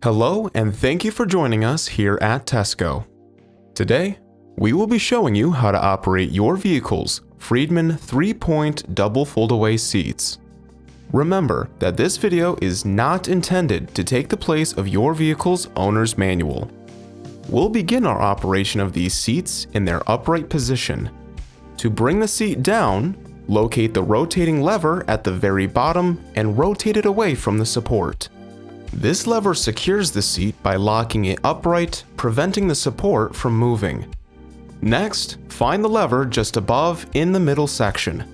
Hello and thank you for joining us here at TESCO. Today, we will be showing you how to operate your vehicle's Freedman 3-point double foldaway seats. Remember that this video is not intended to take the place of your vehicle's owner's manual. We'll begin our operation of these seats in their upright position. To bring the seat down, locate the rotating lever at the very bottom and rotate it away from the support. This lever secures the seat by locking it upright, preventing the support from moving. Next, find the lever just above in the middle section.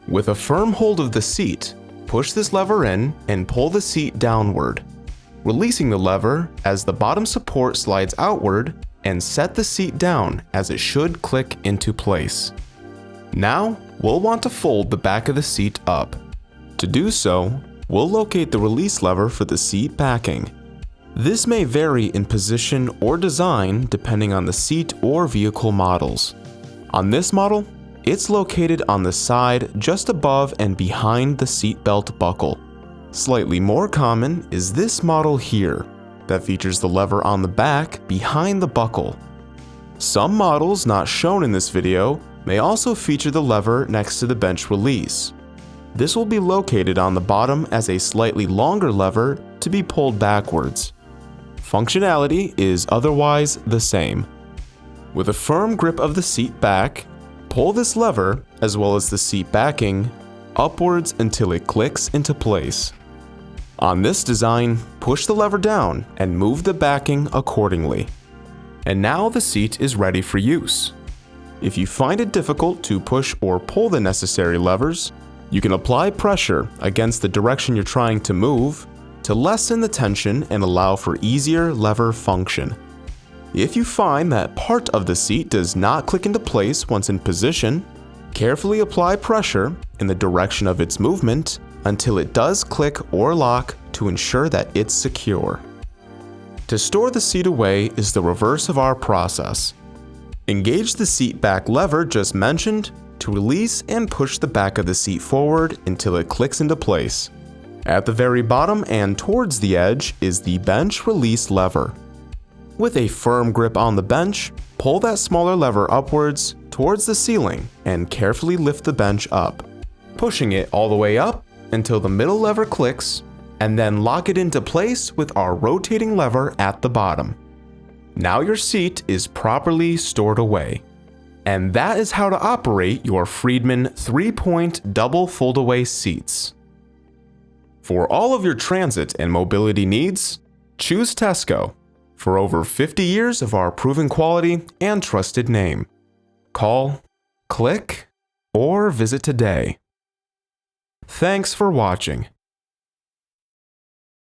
With a firm hold of the seat, push this lever in and pull the seat downward, releasing the lever as the bottom support slides outward, and set the seat down as it should click into place. Now, we'll want to fold the back of the seat up. To do so, we'll locate the release lever for the seat backing. This may vary in position or design depending on the seat or vehicle models. On this model, it's located on the side just above and behind the seat belt buckle. Slightly more common is this model here, that features the lever on the back behind the buckle. Some models not shown in this video may also feature the lever next to the bench release. This will be located on the bottom as a slightly longer lever to be pulled backwards. Functionality is otherwise the same. With a firm grip of the seat back, pull this lever, as well as the seat backing, upwards until it clicks into place. On this design, push the lever down and move the backing accordingly. And now the seat is ready for use. If you find it difficult to push or pull the necessary levers, you can apply pressure against the direction you're trying to move to lessen the tension and allow for easier lever function. If you find that part of the seat does not click into place once in position, carefully apply pressure in the direction of its movement until it does click or lock to ensure that it's secure. To store the seat away is the reverse of our process. Engage the seat back lever just mentioned to release and push the back of the seat forward until it clicks into place. At the very bottom and towards the edge is the bench release lever. With a firm grip on the bench, pull that smaller lever upwards towards the ceiling and carefully lift the bench up, pushing it all the way up until the middle lever clicks, and then lock it into place with our rotating lever at the bottom. Now your seat is properly stored away. And that is how to operate your Freedman 3-point double foldaway seats. For all of your transit and mobility needs, choose TESCO. For over 50 years of our proven quality and trusted name. Call, click, or visit today. Thanks for watching.